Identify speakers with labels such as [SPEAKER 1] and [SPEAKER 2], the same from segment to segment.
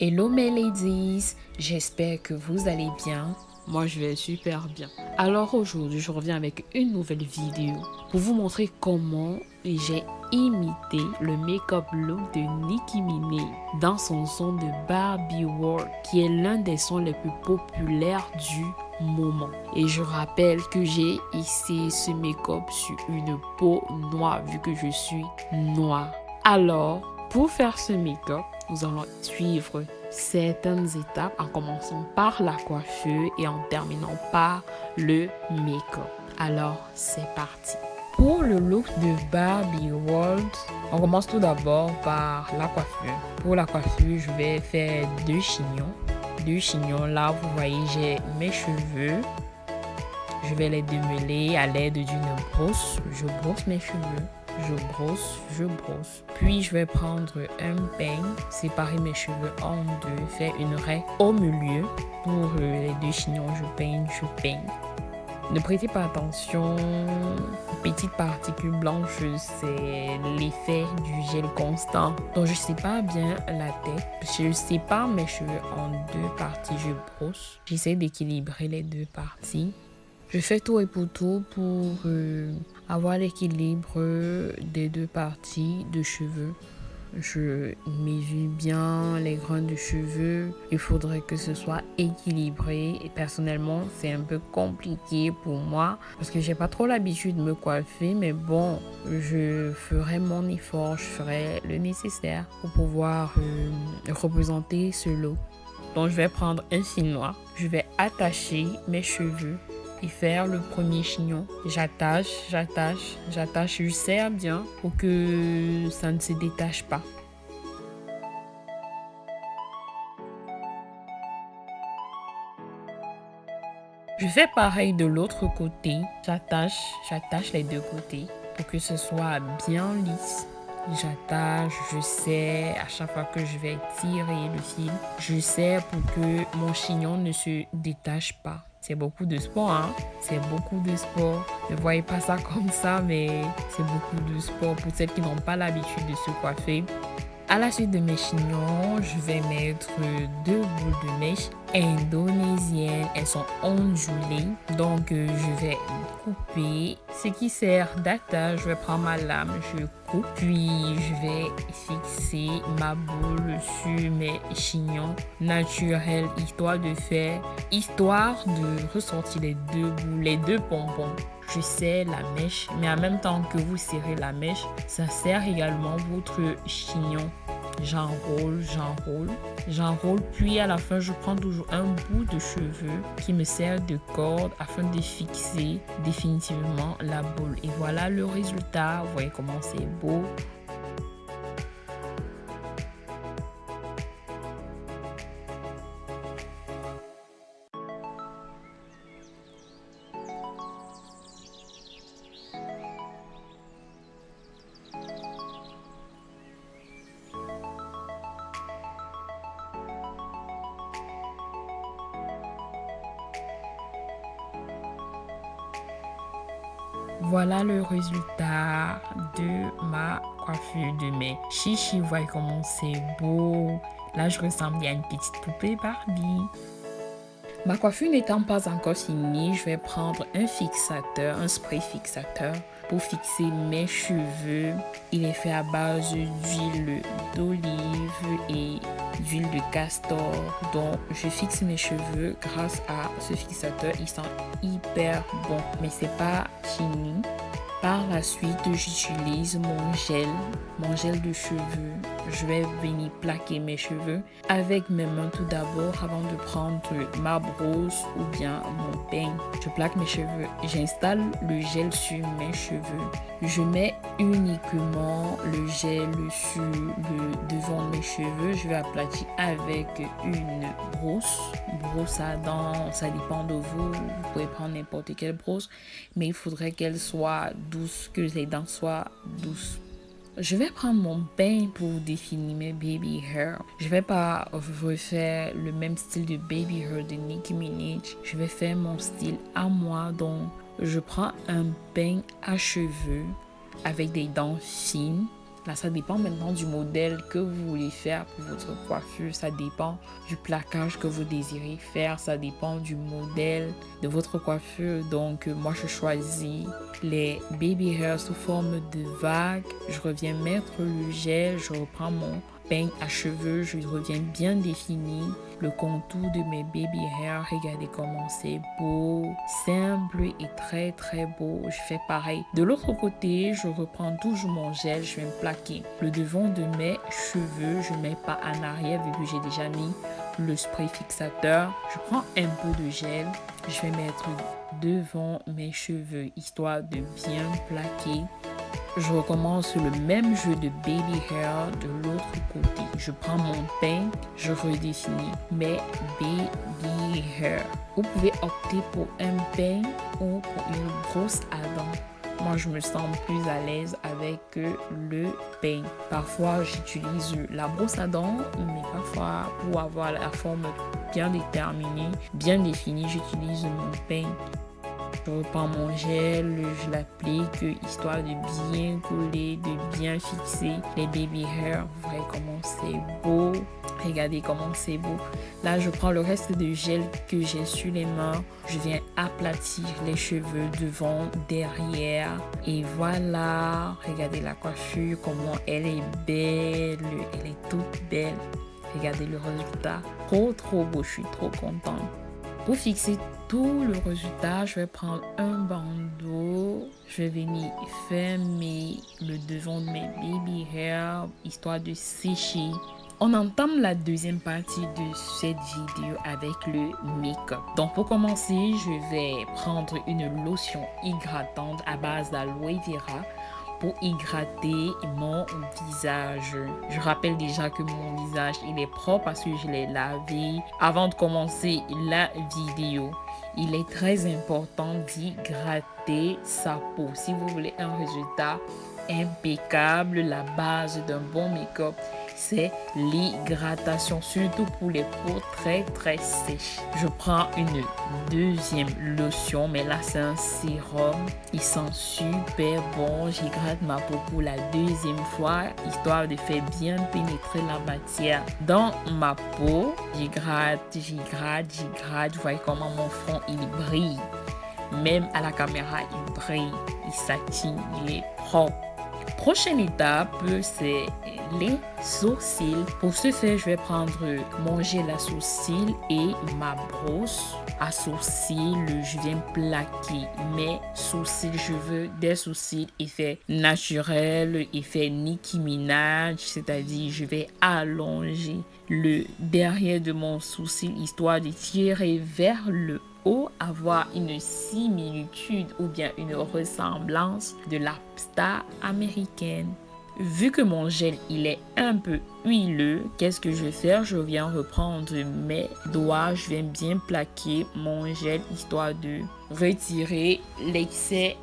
[SPEAKER 1] Hello mes ladies, j'espère que vous allez bien.
[SPEAKER 2] Moi, je vais super bien. Alors aujourd'hui, je reviens avec une nouvelle vidéo pour vous montrer comment j'ai imité le make-up look de Nicki Minaj dans son son de Barbie World, qui est l'un des sons les plus populaires du moment. Et je rappelle que j'ai essayé ce make-up sur une peau noire vu que je suis noire. Alors, pour faire ce make-up, nous allons suivre certaines étapes en commençant par la coiffure et en terminant par le make-up. Alors, c'est parti.
[SPEAKER 1] Pour le look de Barbie World, on commence tout d'abord par la coiffure. Pour la coiffure, je vais faire deux chignons. Deux chignons, là, vous voyez, j'ai mes cheveux. Je vais les démêler à l'aide d'une brosse. Je brosse mes cheveux. Je brosse. Puis je vais prendre un peigne, séparer mes cheveux en deux, faire une raie au milieu. Pour les deux chignons, je peigne. Ne prêtez pas attention aux petites particules blanches, c'est l'effet du gel constant. Donc je sépare bien la tête. Je sépare mes cheveux en deux parties, je brosse. J'essaie d'équilibrer les deux parties. Je fais tout et pour tout pour avoir l'équilibre des deux parties de cheveux. Je mesure bien les grains de cheveux. Il faudrait que ce soit équilibré. Et personnellement, c'est un peu compliqué pour moi parce que j'ai pas trop l'habitude de me coiffer. Mais bon, je ferai mon effort, je ferai le nécessaire pour pouvoir représenter ce look. Donc, je vais prendre un fil noir. Je vais attacher mes cheveux et faire le premier chignon. J'attache, je serre bien pour que ça ne se détache pas. Je fais pareil de l'autre côté. J'attache les deux côtés pour que ce soit bien lisse. J'attache, je serre à chaque fois que je vais tirer le fil. Je serre pour que mon chignon ne se détache pas. C'est beaucoup de sport, hein? C'est beaucoup de sport. Ne voyez pas ça comme ça, mais c'est beaucoup de sport pour celles qui n'ont pas l'habitude de se coiffer. À la suite de mes chignons, je vais mettre deux boules de mèche indonésiennes. Elles sont ondulées. Donc, je vais couper. Ce qui sert d'attache, je vais prendre ma lame, je coupe. Puis, je vais fixer ma boule sur mes chignons naturels, histoire de ressortir les deux boules, les deux pompons. Je serre la mèche, mais en même temps que vous serrez la mèche, ça serre également votre chignon. J'enroule, puis à la fin, je prends toujours un bout de cheveux qui me sert de corde afin de fixer définitivement la boule. Et voilà le résultat. Vous voyez comment c'est beau. Voilà le résultat de ma coiffure de mes chichis. Vous voyez comment c'est beau. Là, je ressemble à une petite poupée Barbie. Ma coiffure n'étant pas encore finie, je vais prendre un fixateur, un spray fixateur pour fixer mes cheveux. Il est fait à base d'huile d'olive et d'huile de castor. Donc, je fixe mes cheveux grâce à ce fixateur. Il sent hyper bon, mais c'est pas fini. Par la suite, j'utilise mon gel de cheveux. Je vais venir plaquer mes cheveux avec mes mains tout d'abord avant de prendre ma brosse ou bien mon peigne. Je plaque mes cheveux. J'installe le gel sur mes cheveux. Je mets uniquement le gel sur le devant de mes cheveux. Je vais aplatir avec une brosse à dents. Ça dépend de vous. Vous pouvez prendre n'importe quelle brosse, mais il faudrait qu'elle soit douce, que les dents soient douces. Je vais prendre mon peigne pour définir mes baby hair. Je vais pas refaire le même style de baby hair de Nicki Minaj. Je vais faire mon style à moi. Donc, je prends un peigne à cheveux avec des dents fines Là, ça dépend maintenant du modèle que vous voulez faire pour votre coiffure. Ça dépend du plaquage que vous désirez faire. Ça dépend du modèle de votre coiffure. Donc, moi, je choisis les baby hairs sous forme de vague. Je reviens mettre le gel. Je reprends mon peigne à cheveux. Je reviens bien définir le contour de mes baby hairs. Regardez comment c'est beau, simple et très très beau. Je fais pareil. De l'autre côté, je reprends toujours mon gel. Je vais me plaquer le devant de mes cheveux. Je ne mets pas en arrière vu que j'ai déjà mis le spray fixateur. Je prends un peu de gel. Je vais mettre devant mes cheveux histoire de bien plaquer. Je recommence le même jeu de baby hair de l'autre côté. Je prends mon peigne, je redéfinis mes baby hair. Vous pouvez opter pour un peigne ou pour une brosse à dents. Moi, je me sens plus à l'aise avec le peigne. Parfois, j'utilise la brosse à dents, mais parfois, pour avoir la forme bien déterminée, bien définie, j'utilise mon peigne. Je reprends mon gel, je l'applique histoire de bien coller, de bien fixer les baby hair. Vous voyez comment c'est beau. Regardez comment c'est beau. Là, je prends le reste de gel que j'ai sur les mains. Je viens aplatir les cheveux devant, derrière. Et voilà. Regardez la coiffure, comment elle est belle. Elle est toute belle. Regardez le résultat. Trop beau. Je suis trop contente. Pour fixer tout le résultat, je vais prendre un bandeau. Je vais venir fermer le devant de mes baby hair, histoire de sécher. On entame la deuxième partie de cette vidéo avec le make-up. Donc pour commencer, je vais prendre une lotion hydratante à base d'aloe vera pour hydrater mon visage. Je rappelle déjà que mon visage il est propre parce que je l'ai lavé avant de commencer la vidéo. Il est très important d'hydrater sa peau. Si vous voulez un résultat impeccable, la base d'un bon make-up, c'est l'hydratation, surtout pour les peaux très sèches. Je prends une deuxième lotion, mais là c'est un sérum. Il sent super bon. J'hydrate ma peau pour la deuxième fois, histoire de faire bien pénétrer la matière dans ma peau. J'hydrate. Vous voyez comment mon front il brille. Même à la caméra, il brille, il s'attire, il est propre. Prochaine étape, c'est les sourcils. Pour ce faire, je vais prendre mon gel à sourcils et ma brosse à sourcils. Je viens plaquer mes sourcils. Je veux des sourcils effet naturel, effet Nicki Minaj, c'est-à-dire je vais allonger le derrière de mon sourcil histoire de tirer vers le haut, avoir une similitude ou bien une ressemblance de la star américaine. Vu que mon gel il est un peu huileux, qu'est-ce que je vais faire? Je viens reprendre mes doigts, je viens bien plaquer mon gel histoire de retirer l'excès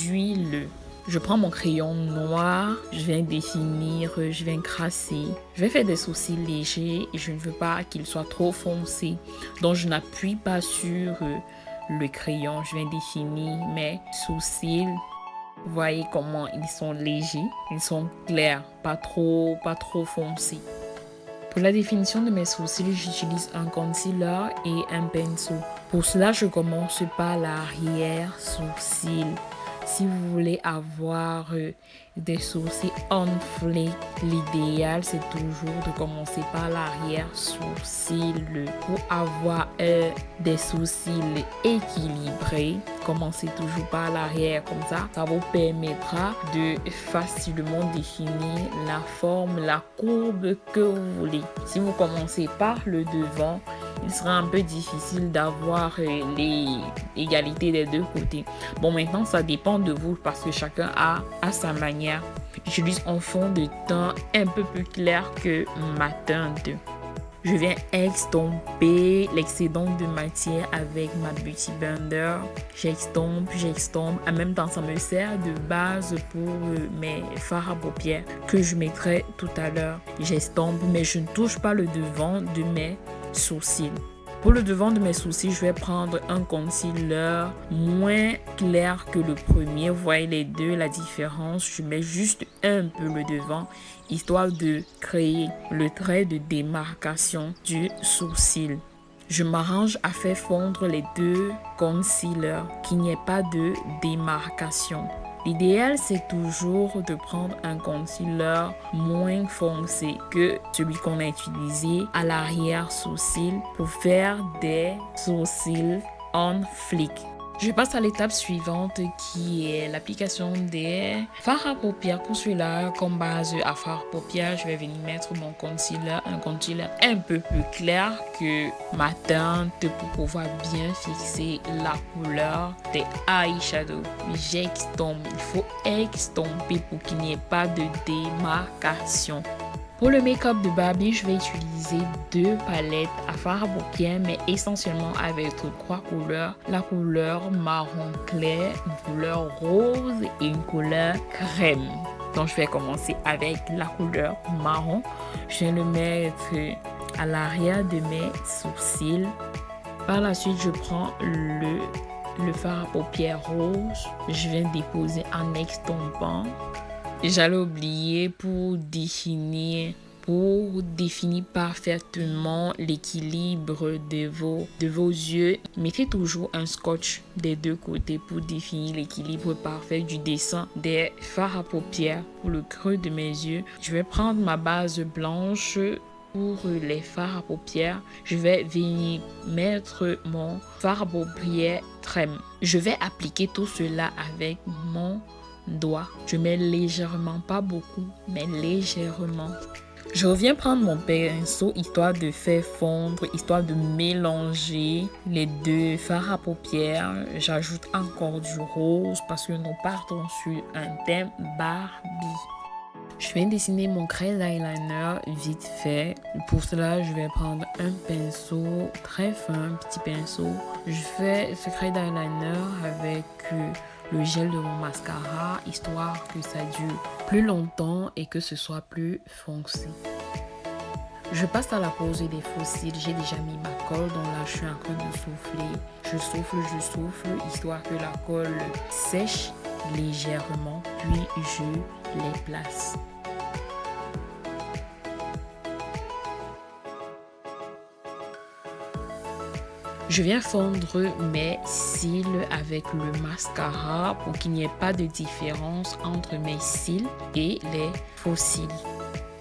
[SPEAKER 1] d'huile. Je prends mon crayon noir, je viens définir, je viens crasser. Je vais faire des sourcils légers et je ne veux pas qu'ils soient trop foncés. Donc je n'appuie pas sur le crayon, je viens définir mes sourcils. Vous voyez comment ils sont légers, ils sont clairs, pas trop foncés. Pour la définition de mes sourcils, j'utilise un concealer et un pinceau. Pour cela, je commence par l'arrière sourcil. Si vous voulez avoir des sourcils on fleek, l'idéal c'est toujours de commencer par l'arrière sourcil. Pour avoir des sourcils équilibrés, commencez toujours par l'arrière, comme ça vous permettra de facilement définir la forme, la courbe que vous voulez. Si vous commencez par le devant, il sera un peu difficile d'avoir l'égalité des deux côtés. Bon, maintenant, ça dépend de vous parce que chacun a sa manière. J'utilise un fond de teint un peu plus clair que ma teinte. Je viens extomper l'excédent de matière avec ma Beauty Blender. J'extompe. En même temps, ça me sert de base pour mes fards à paupières que je mettrai tout à l'heure. J'estompe, mais je ne touche pas le devant de mes sourcils. Pour le devant de mes sourcils, je vais prendre un concealer moins clair que le premier. Vous voyez les deux, la différence. Je mets juste un peu le devant, histoire de créer le trait de démarcation du sourcil. Je m'arrange à faire fondre les deux concealers, qu'il n'y ait pas de démarcation. L'idéal, c'est toujours de prendre un concealer moins foncé que celui qu'on a utilisé à l'arrière-sourcil pour faire des sourcils on flic. Je passe à l'étape suivante qui est l'application des fards à paupières. Pour celui-là, comme base à fard à paupières, je vais venir mettre mon concealer, un concealer un peu plus clair que ma teinte pour pouvoir bien fixer la couleur des eyeshadows. J'extompe, il faut extomper pour qu'il n'y ait pas de démarcation. Pour le make-up de Barbie, je vais utiliser deux palettes à fard à paupières, mais essentiellement avec trois couleurs. La couleur marron clair, une couleur rose et une couleur crème. Donc, je vais commencer avec la couleur marron. Je vais le mettre à l'arrière de mes sourcils. Par la suite, je prends le fard à paupières rose. Je vais déposer en extompant. J'allais oublier pour définir parfaitement l'équilibre de vos yeux. Mettez toujours un scotch des deux côtés pour définir l'équilibre parfait du dessin des fards à paupières. Pour le creux de mes yeux, je vais prendre ma base blanche. Pour les fards à paupières, je vais venir mettre mon fard à paupières crème. Je vais appliquer tout cela avec mon doigt. Je mets légèrement, pas beaucoup, mais légèrement. Je reviens prendre mon pinceau histoire de faire fondre, histoire de mélanger les deux fards à paupières. J'ajoute encore du rose parce que nous partons sur un thème Barbie. Je viens dessiner mon crayon eyeliner vite fait. Pour cela, je vais prendre un pinceau très fin, un petit pinceau. Je fais ce crayon eyeliner avec le gel de mon mascara, histoire que ça dure plus longtemps et que ce soit plus foncé. Je passe à la pose des fossiles. J'ai déjà mis ma colle, donc là je suis en train de souffler. Je souffle, histoire que la colle sèche légèrement, puis je les place. Je viens fondre mes cils avec le mascara pour qu'il n'y ait pas de différence entre mes cils et les faux cils.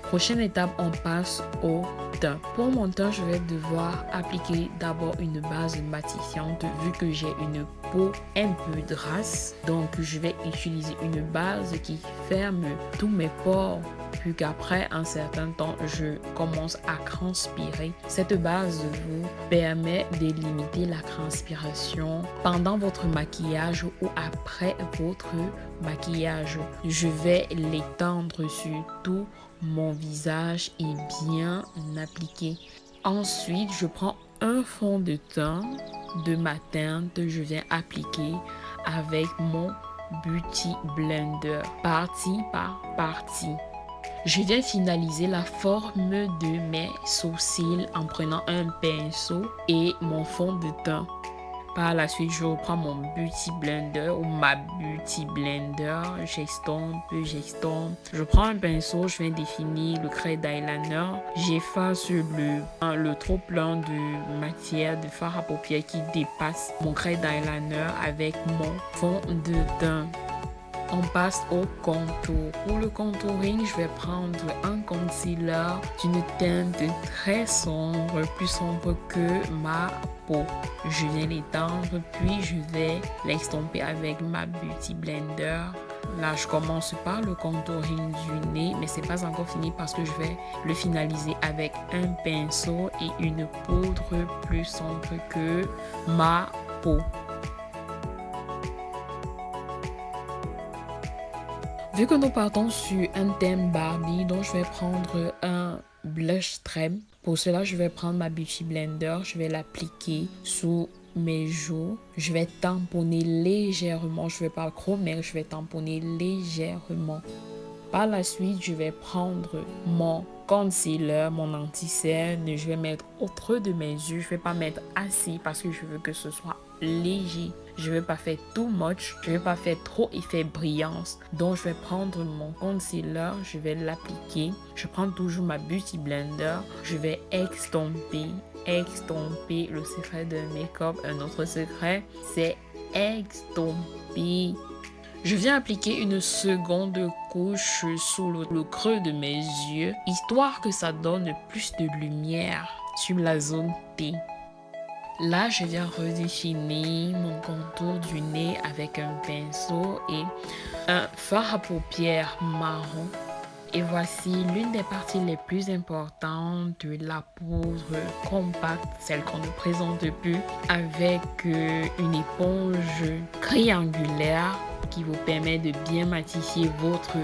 [SPEAKER 1] Prochaine étape, on passe au teint. Pour mon teint, je vais devoir appliquer d'abord une base matifiante vu que j'ai une peau un peu grasse. Donc, je vais utiliser une base qui ferme tous mes pores. Puis qu'après un certain temps, je commence à transpirer. Cette base vous permet de limiter la transpiration pendant votre maquillage ou après votre maquillage. Je vais l'étendre sur tout mon visage et bien appliquer. Ensuite, je prends un fond de teint de ma teinte. Je viens appliquer avec mon Beauty Blender, partie par partie. Je viens finaliser la forme de mes sourcils en prenant un pinceau et mon fond de teint. Par la suite, je reprends mon Beauty Blender ou ma Beauty Blender. J'estompe. Je prends un pinceau, je viens définir le crayon d'eyeliner. J'efface le trop plein de matière de fard à paupières qui dépasse mon crayon d'eyeliner avec mon fond de teint. On passe au contour. Pour le contouring, je vais prendre un concealer d'une teinte très sombre, plus sombre que ma peau. Je viens l'étendre, puis je vais l'estomper avec ma Beauty Blender. Là, je commence par le contouring du nez, mais c'est pas encore fini parce que je vais le finaliser avec un pinceau et une poudre plus sombre que ma peau. Vu que nous partons sur un thème Barbie, donc je vais prendre un blush crème. Pour cela, je vais prendre ma Beauty Blender, je vais l'appliquer sous mes joues. Je vais tamponner légèrement, je ne vais pas trop, mais je vais tamponner légèrement. Par la suite, je vais prendre mon concealer, mon anti-cerne. Je vais mettre au creux de mes yeux. Je vais pas mettre assez parce que je veux que ce soit léger. Je veux pas faire too much. Je veux pas faire trop effet brillance. Donc, je vais prendre mon concealer. Je vais l'appliquer. Je prends toujours ma Beauty Blender. Je vais extomper le secret de make-up. Un autre secret, c'est extomper. Je viens appliquer une seconde couche sous le creux de mes yeux, histoire que ça donne plus de lumière sur la zone T. Là, je viens redéfinir mon contour du nez avec un pinceau et un fard à paupières marron. Et voici l'une des parties les plus importantes de la poudre compacte, celle qu'on ne présente plus, avec une éponge triangulaire qui vous permet de bien matifier votre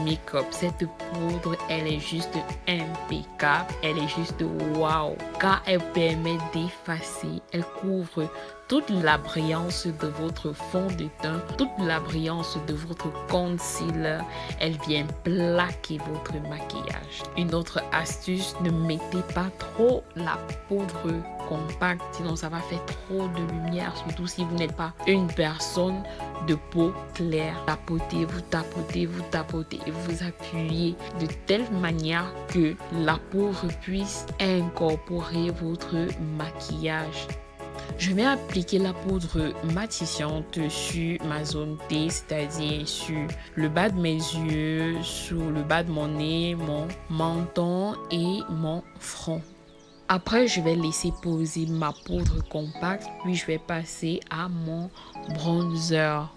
[SPEAKER 1] make-up. Cette poudre, elle est juste impeccable, elle est juste waouh, car elle permet d'effacer, elle couvre toute la brillance de votre fond de teint, toute la brillance de votre concealer. Elle vient plaquer votre maquillage. Une autre astuce, ne mettez pas trop la poudre compacte, sinon ça va faire trop de lumière, surtout si vous n'êtes pas une personne de peau claire. Vous tapotez et vous appuyez de telle manière que la poudre puisse incorporer votre maquillage. Je vais appliquer la poudre matifiante sur ma zone T, c'est-à-dire sur le bas de mes yeux, sur le bas de mon nez, mon menton et mon front. Après, je vais laisser poser ma poudre compacte, puis je vais passer à mon bronzer.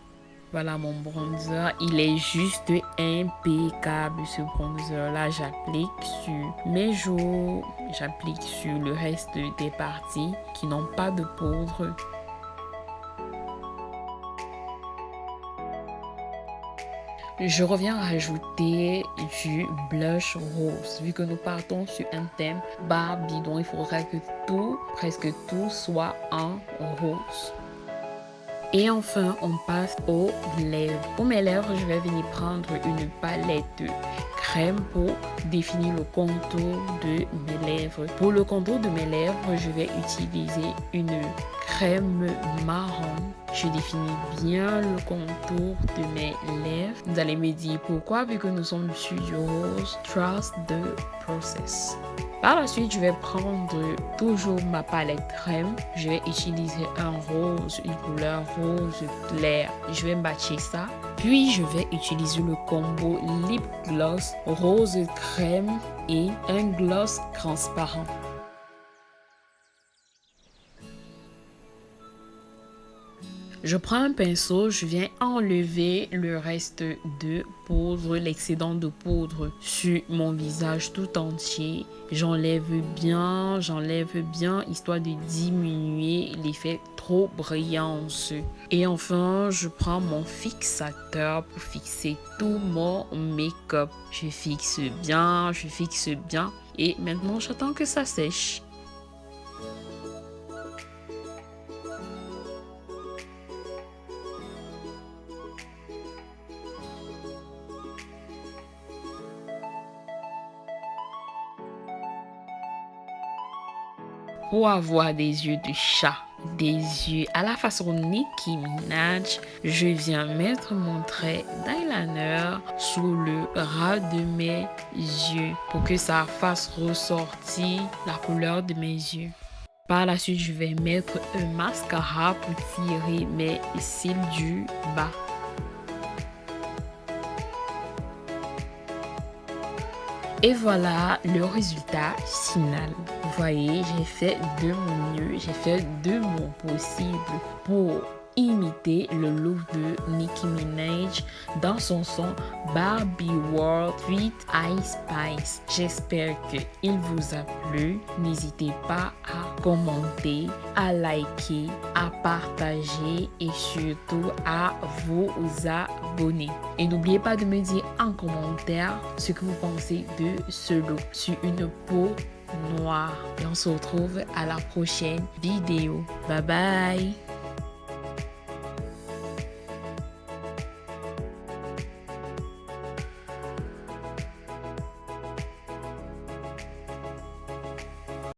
[SPEAKER 1] Voilà mon bronzer, il est juste impeccable ce bronzer là. J'applique sur mes joues, j'applique sur le reste des parties qui n'ont pas de poudre. Je reviens rajouter du blush rose. Vu que nous partons sur un thème Barbie, donc il faudra que presque tout soit en rose. Et enfin, on passe aux lèvres. Pour mes lèvres, je vais venir prendre une palette crème pour définir le contour de mes lèvres. Pour le contour de mes lèvres, je vais utiliser une crème marron. Je définis bien le contour de mes lèvres. Vous allez me dire pourquoi, vu que nous sommes sur du rose. Trust the process. Par la suite, je vais prendre toujours ma palette crème. Je vais utiliser un rose, une couleur rose clair. Je vais matcher ça. Puis, je vais utiliser le combo lip gloss rose crème et un gloss transparent. Je prends un pinceau, je viens enlever le reste de poudre, l'excédent de poudre sur mon visage tout entier. J'enlève bien, histoire de diminuer l'effet trop brillance. Et enfin, je prends mon fixateur pour fixer tout mon make-up. Je fixe bien. Et maintenant, j'attends que ça sèche. Pour avoir des yeux de chat, des yeux à la façon Nicki Minaj, je viens mettre mon trait d'eyeliner sous le ras de mes yeux pour que ça fasse ressortir la couleur de mes yeux. Par la suite, je vais mettre un mascara pour tirer mes cils du bas. Et voilà le résultat final. Vous voyez, j'ai fait de mon mieux, j'ai fait de mon possible pour imiter le look de Nicki Minaj dans son son Barbie World with Ice Spice. J'espère qu'il vous a plu. N'hésitez pas à commenter, à liker, à partager et surtout à vous abonner. Et n'oubliez pas de me dire en commentaire ce que vous pensez de ce look sur une peau noire. Et on se retrouve à la prochaine vidéo. Bye bye!